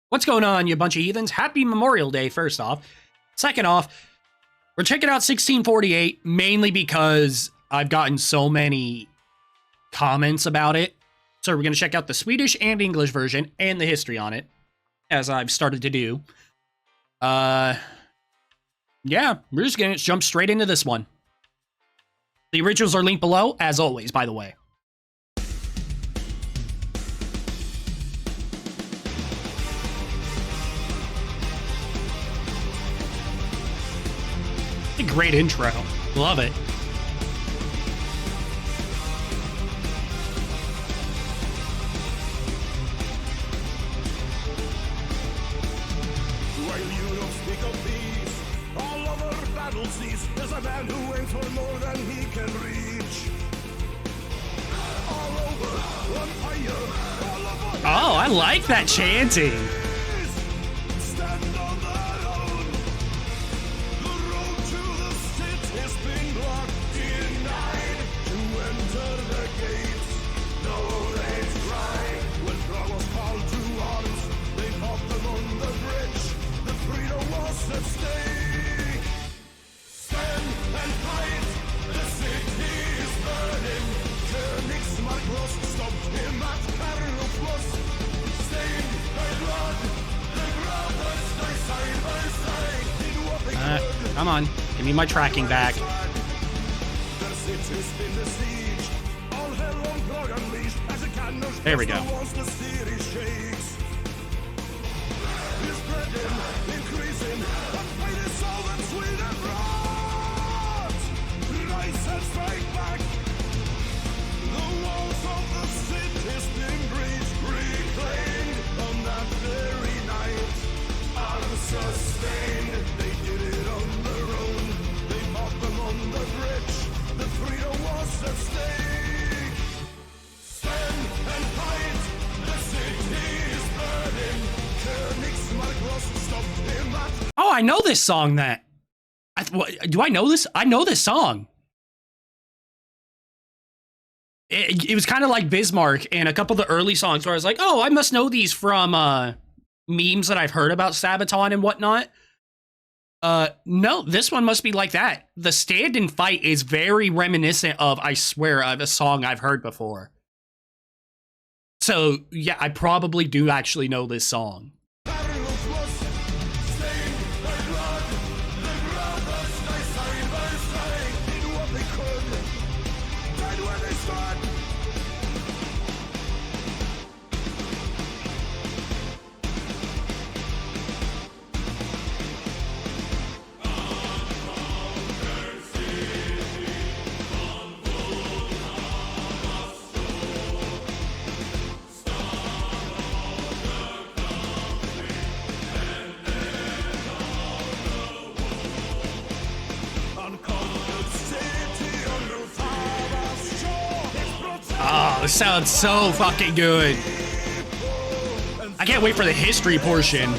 What's going on, you bunch of heathens? Happy Memorial Day, first off. Second off, we're checking out 1648 mainly because I've gotten so many comments about it. So we're going to check out the Swedish and English version and the history on it, as I've started to do. Yeah, we're just going to jump straight into this one. The originals are linked below, as always, by the way. A great intro. Love it. While Europe speak of peace, all over battle cease. There's a man who aims for more than he can reach. All over, one fire, all over. Oh, I like that chanting. Stand on their own. The road to the city has been blocked, denied to enter the gates. No, they try. When Prague was called to arms, they fought them on the bridge. The freedom was at stake. Stand and fight. The city is burning. Königsmark was stopped him at Karlofloss. Stained by blood, the brothers die side by side. Did what they could. Come on. Give me my tracking back. The city's been besieged. All hell on Prague unleashed as a cannon There we go. once the city shakes. It's spreading, increasing. The fight is all that Sweden brought. Rise and strike back. The walls of the city's been breached, reclaimed on that very night. Unsustained, they did it on their own. They fought them on the bridge. The freedom was at stake. Stand and fight. The city is burning. Königsmark was stopped him at. Oh, I know this song. Do I know this? I know this song. It was kind of like Bismarck and a couple of the early songs where I was like, oh, I must know these from memes that I've heard about Sabaton and whatnot. No, this one must be like that. The stand and fight is very reminiscent of, I swear, of a song I've heard before. So, yeah, I probably do actually know this song. Oh, this sounds so fucking good. I can't wait for the history portion.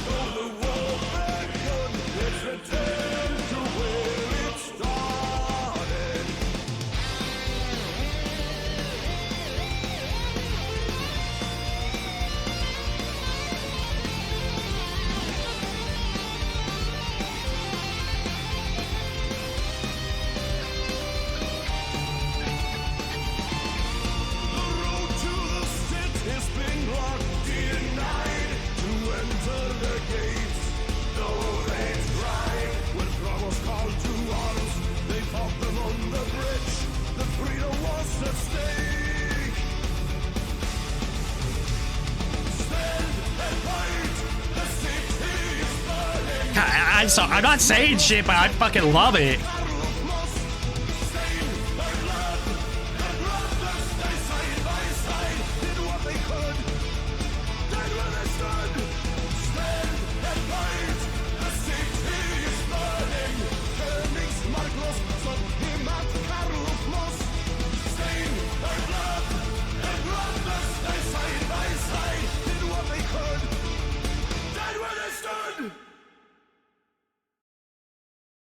I'm not saying shit, but I fucking love it.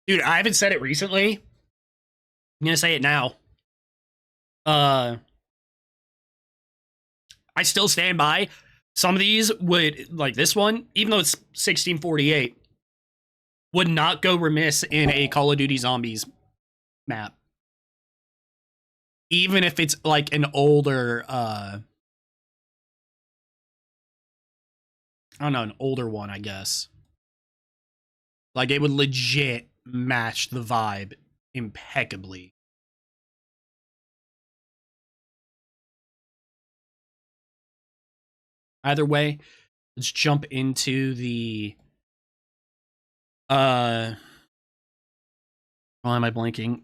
Dude, I haven't said it recently. I'm gonna say it now. I still stand by. Some of these would, like this one, even though it's 1648, would not go remiss in a Call of Duty Zombies map. Even if it's like an older, I don't know, an older one, I guess. Like, it would legit match the vibe impeccably. Either way, let's jump into the why am I blanking?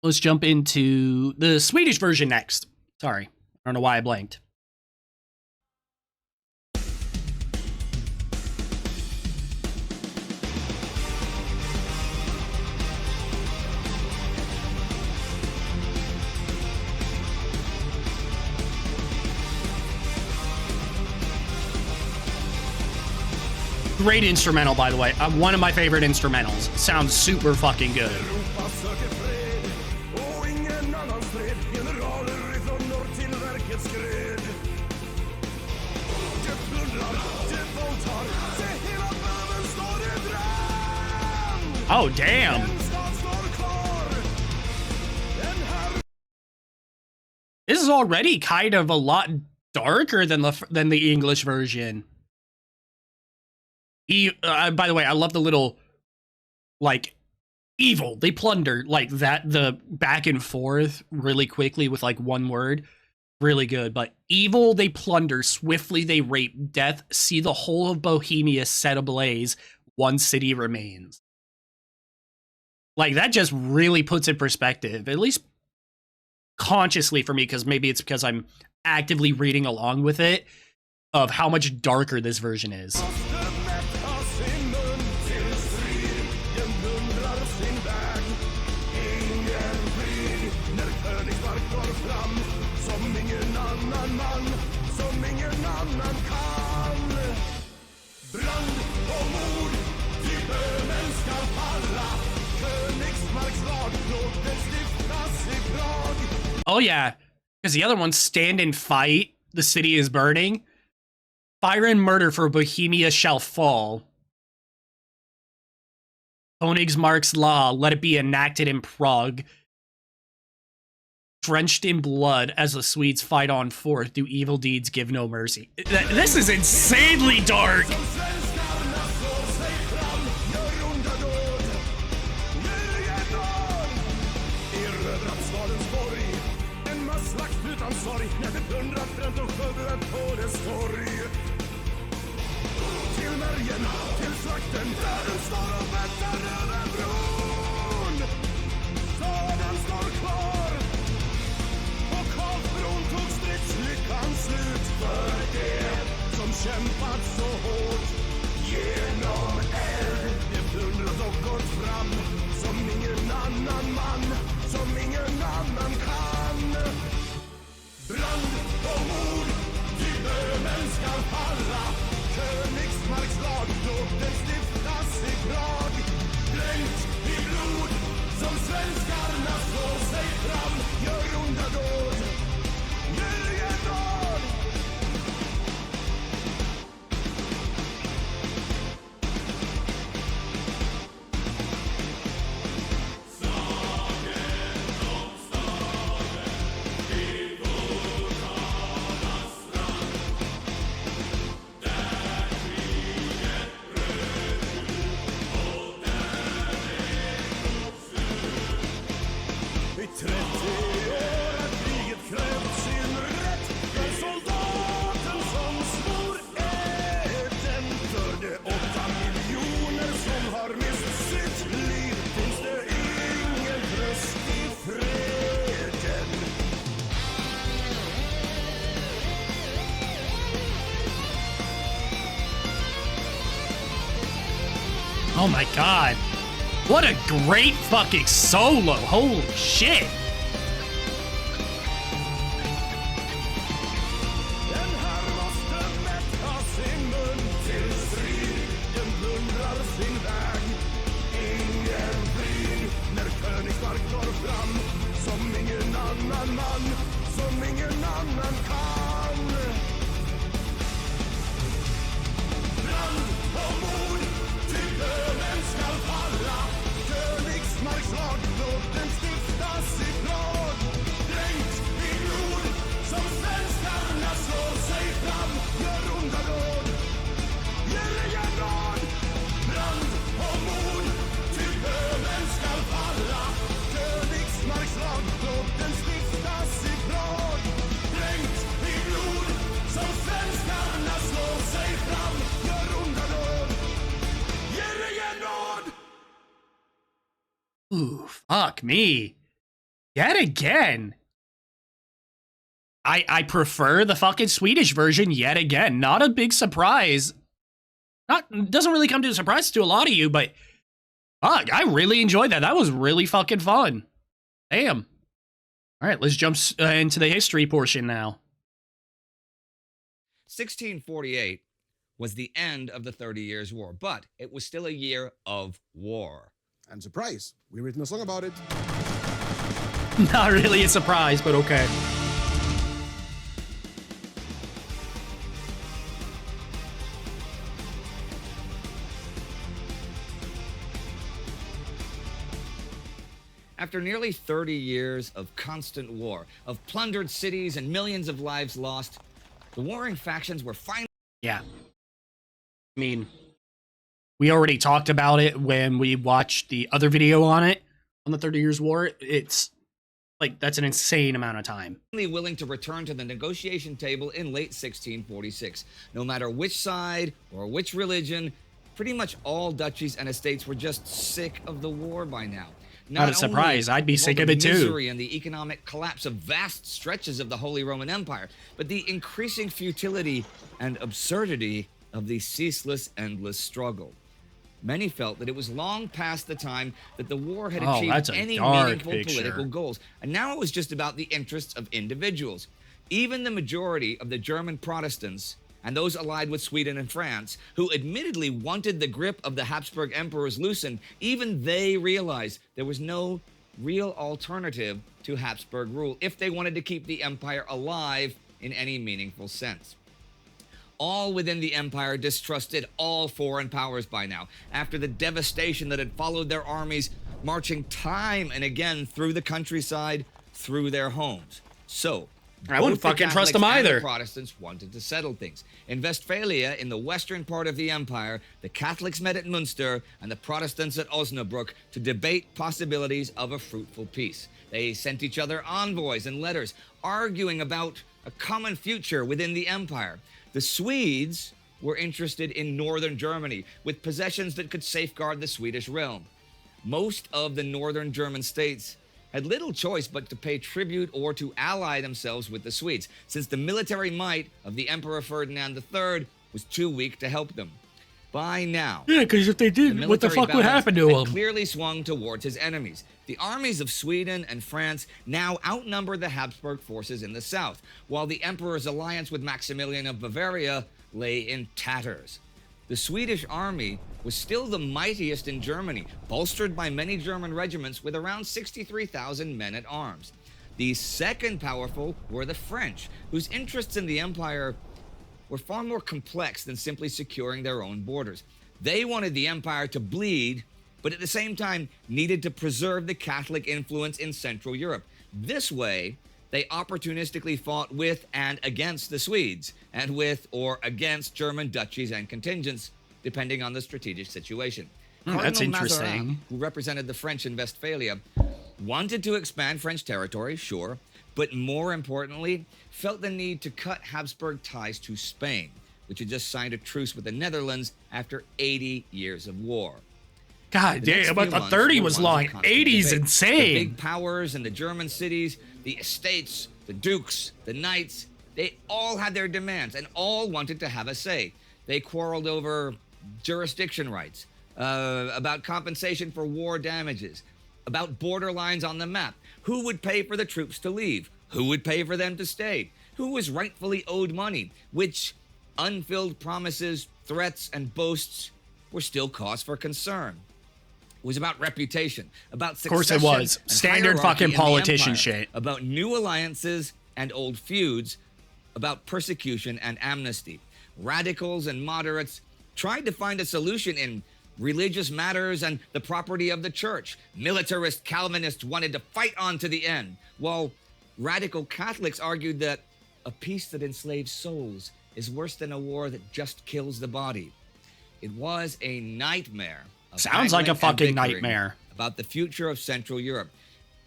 Let's jump into the Swedish version next. Sorry, I don't know why I blanked. Great instrumental, by the way. One of my favorite instrumentals. Sounds super fucking good. Oh, damn. This is already kind of a lot darker than the English version. By the way, I love the little, like, evil. They plunder, like, that, the back and forth really quickly with, like, one word. Really good. But evil, they plunder. Swiftly, they rape. Death, see the whole of Bohemia set ablaze. One city remains. Like, that just really puts in perspective, at least consciously for me, because maybe it's because I'm actively reading along with it, of how much darker this version is. Oh yeah, because the other one's stand and fight, the city is burning. Fire and murder for Bohemia shall fall. Königsmark's law, let it be enacted in Prague. Drenched in blood as the Swedes fight on forth, do evil deeds give no mercy. This is insanely dark! Kämpat så hårt genom eld. Det plundrat och gått fram som ingen annan man, som ingen annan kan. Brand och mord, ty Böhmen skall falla. Königsmarks lag, låt den stiftas i Prag. Dränkt i blod, som svenskarna slår sig fram. Gör onda dåd, miljödåd. Oh my god. What a great fucking solo. Holy shit. Ooh, fuck me. Yet again. I prefer the fucking Swedish version yet again. Not a big surprise. Doesn't really come to a surprise to a lot of you, but fuck, I really enjoyed that. That was really fucking fun. Damn. All right, let's jump into the history portion now. 1648 was the end of the 30 Years' War, but it was still a year of war. And surprise, we've written a song about it. Not really a surprise, but okay. After nearly 30 years of constant war, of plundered cities and millions of lives lost, the warring factions were finally... Yeah. I mean, we already talked about it when we watched the other video on it, on the 30 Years' War. It's like, that's an insane amount of time. willing to return to the negotiation table in late 1646. No matter which side or which religion, pretty much all duchies and estates were just sick of the war by now. Not a surprise. I'd be sick of it too. Misery and the economic collapse of vast stretches of the Holy Roman Empire, but the increasing futility and absurdity of the ceaseless, endless struggle. Many felt that it was long past the time that the war had achieved any meaningful political goals, and now it was just about the interests of individuals. Even the majority of the German Protestants and those allied with Sweden and France, who admittedly wanted the grip of the Habsburg emperors loosened, even they realized there was no real alternative to Habsburg rule if they wanted to keep the empire alive in any meaningful sense. All within the empire distrusted all foreign powers by now, after the devastation that had followed their armies marching time and again through the countryside, through their homes. So, I wouldn't fucking trust them either. The Protestants wanted to settle things. In Westphalia, in the western part of the empire, the Catholics met at Münster and the Protestants at Osnabrück to debate possibilities of a fruitful peace. They sent each other envoys and letters, arguing about a common future within the empire. The Swedes were interested in northern Germany, with possessions that could safeguard the Swedish realm. Most of the northern German states had little choice but to pay tribute or to ally themselves with the Swedes, since the military might of the Emperor Ferdinand III was too weak to help them. By now, yeah, because if they did, what the fuck would happen to them? Clearly swung towards his enemies. The armies of Sweden and France now outnumbered the Habsburg forces in the south, while the Emperor's alliance with Maximilian of Bavaria lay in tatters. The Swedish army was still the mightiest in Germany, bolstered by many German regiments with around 63,000 men at arms. The second powerful were the French, whose interests in the empire were far more complex than simply securing their own borders. They wanted the empire to bleed, but at the same time needed to preserve the Catholic influence in Central Europe. This way, they opportunistically fought with and against the Swedes, and with or against German duchies and contingents, depending on the strategic situation. That's interesting. Mazarin, who represented the French in Westphalia, wanted to expand French territory, sure, but more importantly, felt the need to cut Habsburg ties to Spain, which had just signed a truce with the Netherlands after 80 years of war. God damn, but the 30 was long. 80's insane. The big powers and the German cities, the estates, the dukes, the knights, they all had their demands and all wanted to have a say. They quarreled over jurisdiction rights, about compensation for war damages, about border lines on the map, who would pay for the troops to leave, who would pay for them to stay, who was rightfully owed money, which unfilled promises, threats, and boasts were still cause for concern. It was about reputation, about succession. Of course it was. Standard fucking politician shit. About new alliances and old feuds, about persecution and amnesty. Radicals and moderates tried to find a solution in religious matters and the property of the church. Militarist Calvinists wanted to fight on to the end, while radical Catholics argued that a peace that enslaves souls is worse than a war that just kills the body. It was a nightmare. Sounds like a fucking nightmare. About the future of Central Europe.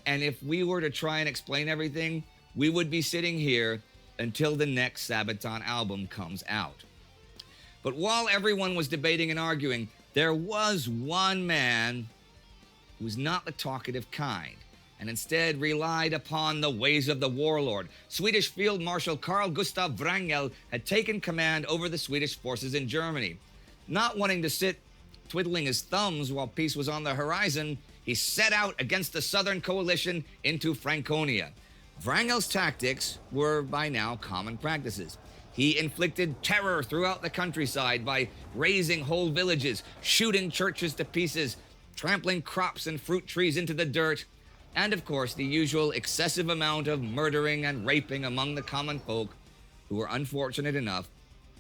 And if we were to try and explain everything, we would be sitting here until the next Sabaton album comes out. But while everyone was debating and arguing, there was one man who was not the talkative kind, and instead relied upon the ways of the warlord. Swedish Field Marshal Carl Gustav Wrangel had taken command over the Swedish forces in Germany. Not wanting to sit twiddling his thumbs while peace was on the horizon, he set out against the southern coalition into Franconia. Wrangel's tactics were by now common practices. He inflicted terror throughout the countryside by razing whole villages, shooting churches to pieces, trampling crops and fruit trees into the dirt, and of course the usual excessive amount of murdering and raping among the common folk who were unfortunate enough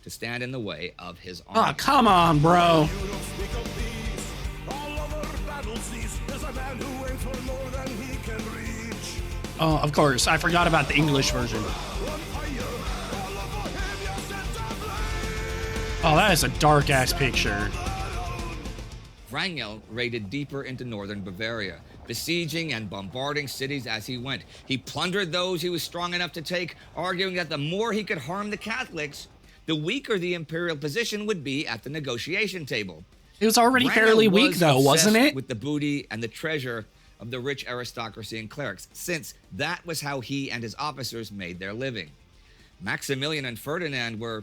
to stand in the way of his army. Oh, come on, bro. You don't speak of peace. All over battle cease. There's a man who aims for more than he can reach. Oh, of course. I forgot about the English version. On fire. All of Bohemia set ablaze. Oh, that is a dark-ass picture. Wrangel raided deeper into northern Bavaria, besieging and bombarding cities as he went. He plundered those he was strong enough to take, arguing that the more he could harm the Catholics, the weaker the imperial position would be at the negotiation table. It was already Wrangel fairly was weak, though, wasn't obsessed it? with the booty and the treasure of the rich aristocracy and clerics, since that was how he and his officers made their living. Maximilian and Ferdinand were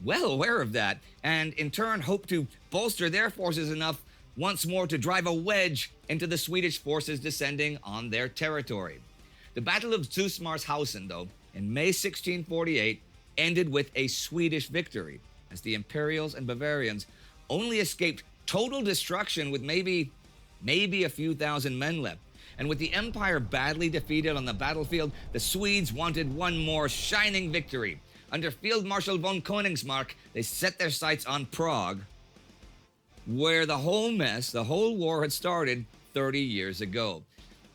well aware of that, and in turn hoped to bolster their forces enough once more to drive a wedge into the Swedish forces descending on their territory. The Battle of Zusmarshausen, though, in May 1648, ended with a Swedish victory, as the Imperials and Bavarians only escaped total destruction with maybe a few thousand men left. And with the Empire badly defeated on the battlefield, the Swedes wanted one more shining victory. Under Field Marshal von Königsmark, they set their sights on Prague, where the whole war had started 30 years ago.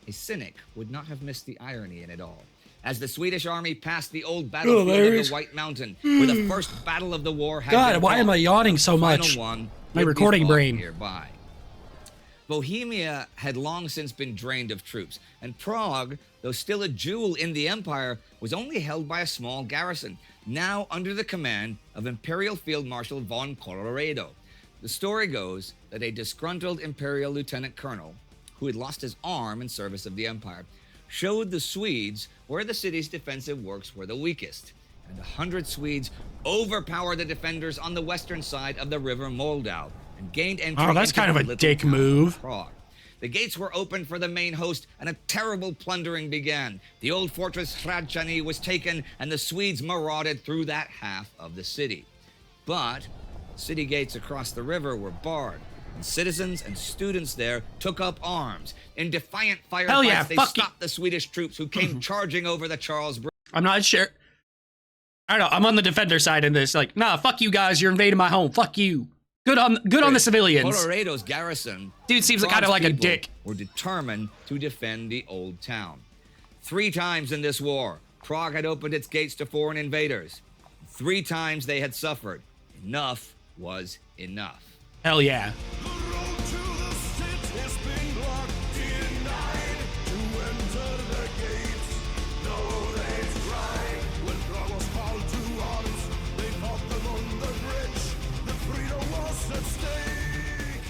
A cynic would not have missed the irony in it all. As the Swedish army passed the old battlefield of the White Mountain, where the first battle of the war had God, been why fought, am I yawning so the final much? one My would be recording fought brain. nearby. Bohemia had long since been drained of troops, and Prague, though still a jewel in the empire, was only held by a small garrison, now under the command of Imperial Field Marshal von Colloredo. The story goes that a disgruntled imperial lieutenant colonel, who had lost his arm in service of the empire, showed the Swedes where the city's defensive works were the weakest, and 100 Swedes overpowered the defenders on the western side of the river Moldau and gained entry Oh, that's into kind of the a little dick town of move. Prague. The gates were opened for the main host, and a terrible plundering began. The old fortress Hradčany was taken, and the Swedes marauded through that half of the city. But city gates across the river were barred, and citizens and students there took up arms. In defiant Hell yeah, firefights, they fuck you. stopped the Swedish troops who came charging over the Charles Bridge. I'm not sure. I don't know. I'm on the defender side in this. Like, nah, fuck you guys. You're invading my home. Fuck you. Good on the civilians. Colorado's garrison, Dude seems Prague's kind of like a people dick. were determined to defend the old town. 3 times in this war, Prague had opened its gates to foreign invaders. 3 times they had suffered. Enough was enough. Hell yeah. The road to the city has been blocked, denied to enter the gates. No, they tried when Prague was called to arms. They fought them on the bridge. The freedom was at stake.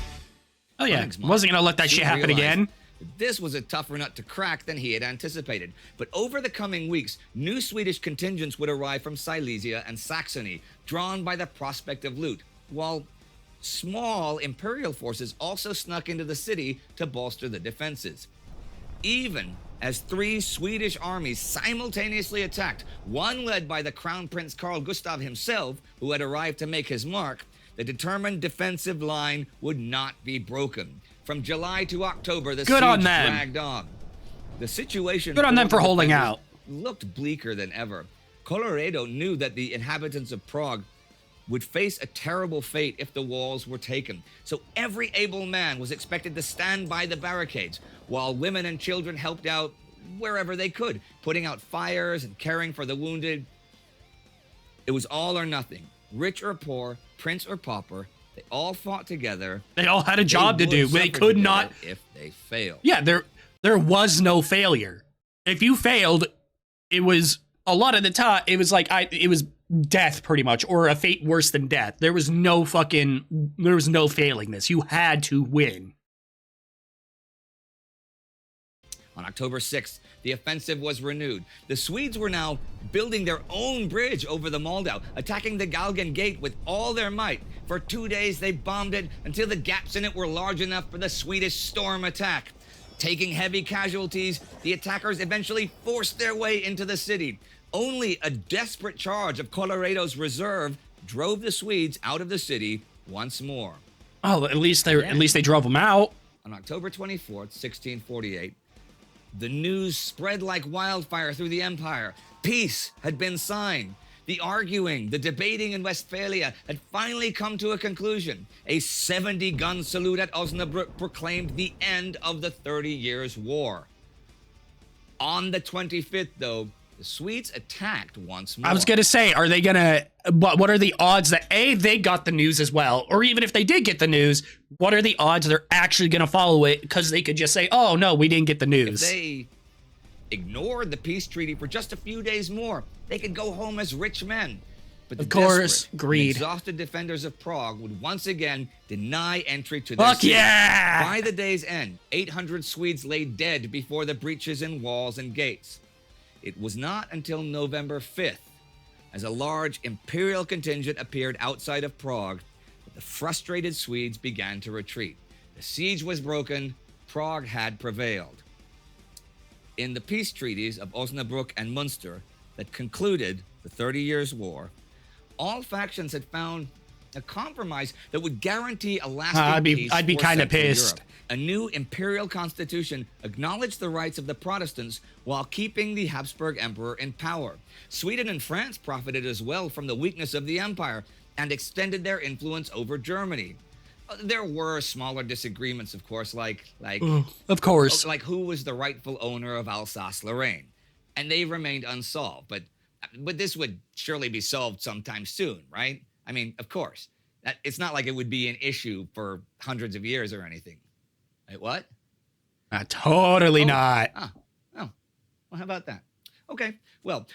Oh yeah. Königsmark Wasn't gonna let that shit soon happen realized again. that this was a tougher nut to crack than he had anticipated. But over the coming weeks, new Swedish contingents would arrive from Silesia and Saxony, drawn by the prospect of loot, while small imperial forces also snuck into the city to bolster the defenses. Even as 3 Swedish armies simultaneously attacked, one led by the Crown Prince Carl Gustav himself, who had arrived to make his mark, the determined defensive line would not be broken. From July to October, the Good siege on them. dragged on. The situation Good on them the for holding defenders out. looked bleaker than ever. Colloredo knew that the inhabitants of Prague would face a terrible fate if the walls were taken. So every able man was expected to stand by the barricades, while women and children helped out wherever they could, putting out fires and caring for the wounded. It was all or nothing. Rich or poor, prince or pauper, they all fought together. They all had a job to would do. They suffer could together not. if they failed. Yeah, there was no failure. If you failed, it was a lot of the time. It was like it was death pretty much, or a fate worse than death. There was no failing this. You had to win. On October 6th, the offensive was renewed. The Swedes were now building their own bridge over the Moldau, attacking the Galgen Gate with all their might. For 2 days, they bombed it until the gaps in it were large enough for the Swedish storm attack. Taking heavy casualties, the attackers eventually forced their way into the city. Only a desperate charge of Colorado's reserve drove the Swedes out of the city once more. Oh, at least they drove them out. On October 24th, 1648, the news spread like wildfire through the empire. Peace had been signed. The arguing, the debating in Westphalia had finally come to a conclusion. A 70-gun salute at Osnabrück proclaimed the end of the 30 Years' War. On the 25th, though, the Swedes attacked once more. I was going to say, are they going to... What are the odds that, A, they got the news as well? Or even if they did get the news, what are the odds they're actually going to follow it? Because they could just say, oh, no, we didn't get the news. If they ignored the peace treaty for just a few days more, they could go home as rich men. But the Of course, desperate and greed. exhausted defenders of Prague would once again deny entry to their Fuck city. yeah! By the day's end, 800 Swedes lay dead before the breaches in walls and gates. It was not until November 5th, as a large imperial contingent appeared outside of Prague, that the frustrated Swedes began to retreat. The siege was broken. Prague had prevailed. In the peace treaties of Osnabrück and Munster that concluded the 30 Years' War, all factions had found a compromise that would guarantee a lasting peace. I'd be for kind of Central pissed. Europe. A new imperial constitution acknowledged the rights of the Protestants while keeping the Habsburg emperor in power. Sweden and France profited as well from the weakness of the empire and extended their influence over Germany. There were smaller disagreements, of course, like Of course. like who was the rightful owner of Alsace-Lorraine, and they remained unsolved. But this would surely be solved sometime soon, right? I mean, of course. It's not like it would be an issue for hundreds of years or anything. Wait, what? Totally not. Oh, well, how about that? Okay, well,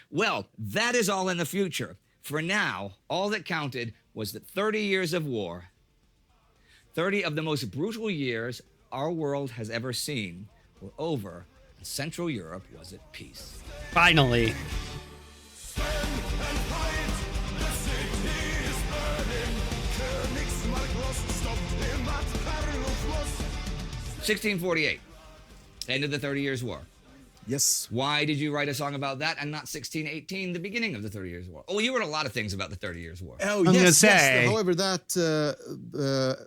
that is all in the future. For now, all that counted was that 30 years of war, 30 of the most brutal years our world has ever seen, were over, and Central Europe was at peace. Finally. 1648, end of the 30 Years' War. Yes. Why did you write a song about that and not 1618, the beginning of the 30 Years' War? Oh, you wrote a lot of things about the 30 Years' War. Oh, gonna yes, say. yes. However, that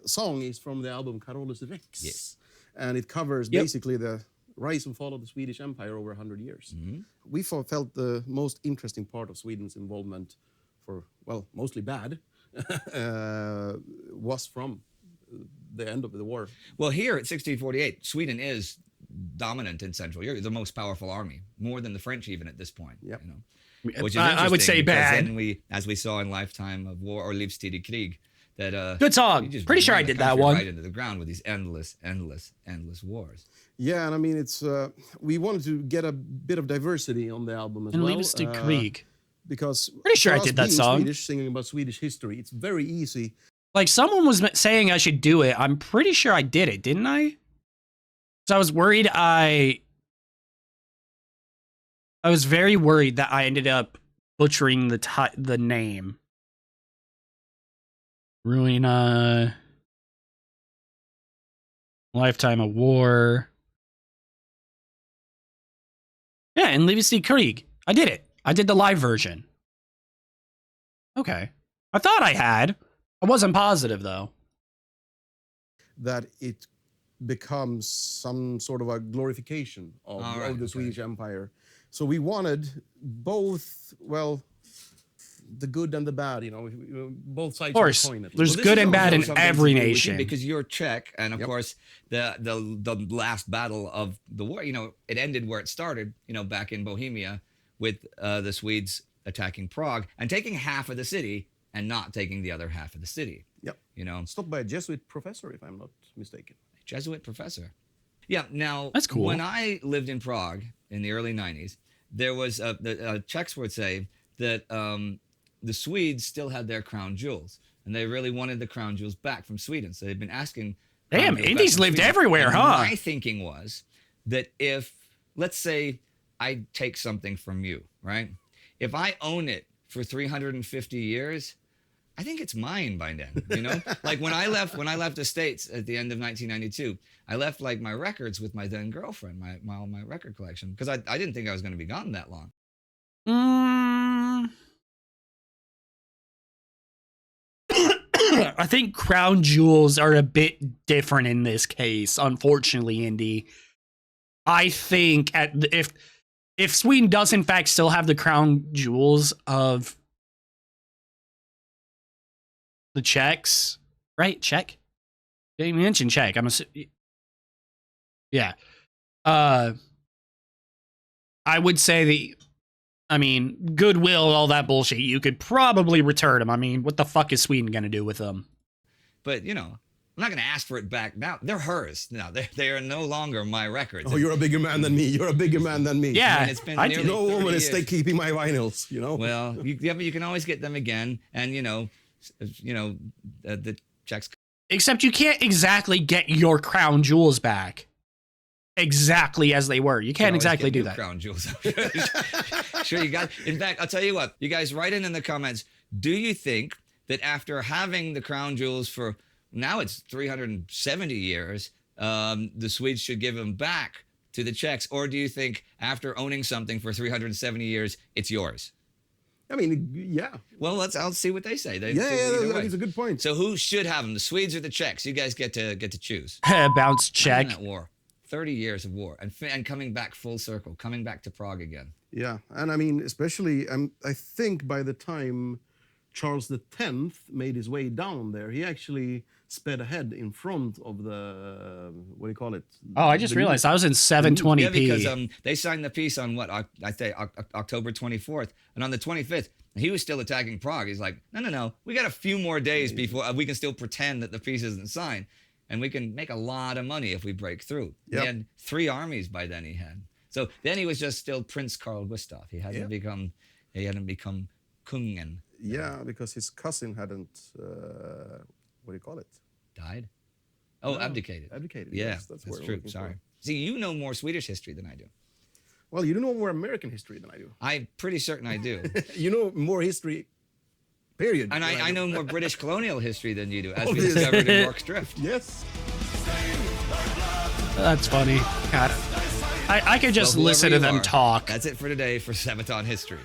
song is from the album Carolus Rex. Yes. And it covers basically the rise and fall of the Swedish Empire over 100 years. We felt the most interesting part of Sweden's involvement for, well, mostly bad, was from the end of the war. Well, here at 1648, Sweden is dominant in Central Europe, the most powerful army, more than the French even at this point. Yep. You know? Which is I would say interesting because bad. then we, as we saw in Lifetime of War or Livstid Krieg, that Good song. you just Pretty sure I run the did that country one. right into the ground with these endless wars. Yeah, and I mean, it's we wanted to get a bit of diversity on the album as And well. Livstid Krieg. Because Pretty sure for I us did that being song. Swedish, singing about Swedish history, it's very easy. Like, someone was saying I should do it. I'm pretty sure I did it, didn't I? So I was worried I was very worried that I ended up butchering the name. Ruina. Lifetime of War. Yeah, and Livstid Krieg. I did it. I did the live version. Okay. I thought I had. I wasn't positive, though. That it becomes some sort of a glorification of, All right, of the okay. Swedish Empire. So we wanted both, well, the good and the bad, you know, both sides Of course, of the coin. At there's least. Well, good this and is bad also in something every to do with you nation. because you're Czech, and of Yep. course the last battle of the war, you know, it ended where it started, you know, back in Bohemia with the Swedes attacking Prague and taking half of the city and not taking the other half of the city. Yep. You know, Stopped by a Jesuit professor, if I'm not mistaken. Jesuit professor. Yeah. Now, That's cool. When I lived in Prague in the early 90s, there was the Czechs would say that the Swedes still had their crown jewels, and they really wanted the crown jewels back from Sweden. So they've been asking. crown Damn, jewels back Indies from lived Sweden. everywhere, And huh? My thinking was that if let's say I take something from you, right? If I own it for 350 years, I think it's mine by then, you know? Like when I left the States at the end of 1992, I left like my records with my then girlfriend, my record collection, because I didn't think I was going to be gone that long. I think crown jewels are a bit different in this case, unfortunately, Indy. I think if Sweden does in fact still have the crown jewels of the Czechs, right? Czech? They mentioned Czech. Yeah. I would say goodwill, all that bullshit, you could probably return them. I mean, what the fuck is Sweden going to do with them? But, you know, I'm not going to ask for it back now. They're hers. No, they are no longer my records. Oh, you're a bigger man than me. You're a bigger man than me. Yeah. I mean, it's been nearly No 30 woman is years. keeping my vinyls, you know? Well, but you can always get them again. And, the Czechs. Except you can't exactly get your crown jewels back exactly as they were. You can't always exactly get do new that. Crown jewels. Sure, you got. In fact, I'll tell you what. You guys write in the comments. Do you think that after having the crown jewels for now it's 370 years, the Swedes should give them back to the Czechs, or do you think after owning something for 370 years, it's yours? I mean, yeah. Well, I'll see what they say. That's a good point. So who should have them? The Swedes or the Czechs? You guys get to choose. Bounce check. That war. 30 years of war and coming back full circle, coming back to Prague again. Yeah, and I mean, especially, I think by the time Charles X made his way down there, he actually sped ahead in front of the, what do you call it? Oh, I just realized I was in 720p. Yeah, because they signed the peace on what, I say October 24th. And on the 25th, he was still attacking Prague. He's like, no. We got a few more days before we can still pretend that the peace isn't signed. And we can make a lot of money if we break through. Yep. He had 3 armies by then he had. So then he was just still Prince Carl Gustaf. He hadn't become kungen. Yeah, because his cousin hadn't, what do you call it? Died? Oh, No, abdicated. Abdicated. Yeah, yes, that's what I'm true. looking Sorry. for. See, you know more Swedish history than I do. Well, you know more American history than I do. I'm pretty certain I do. You know more history, period. And than I do. know more British colonial history than you do, as we Obviously. discovered in Rorke's Drift. Yes. That's funny. God, I could just Well, listen whoever to you them are, talk. That's it for today for Sabaton History.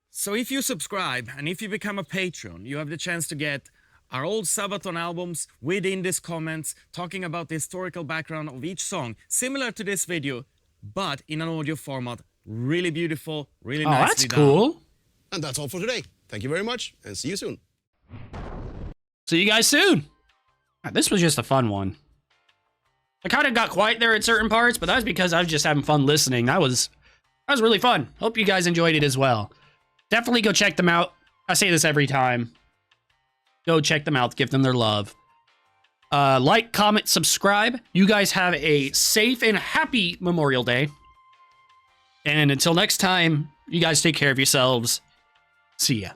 So if you subscribe and if you become a patron, you have the chance to get our old Sabaton albums with Indy's comments, talking about the historical background of each song, similar to this video, but in an audio format. Really beautiful, really Oh, nicely that's done. cool. And that's all for today. Thank you very much, and see you soon. See you guys soon. This was just a fun one. I kind of got quiet there at certain parts, but that was because I was just having fun listening. That was really fun. Hope you guys enjoyed it as well. Definitely go check them out. I say this every time. Go check them out. Give them their love. Like, comment, subscribe. You guys have a safe and happy Memorial Day. And until next time, you guys take care of yourselves. See ya.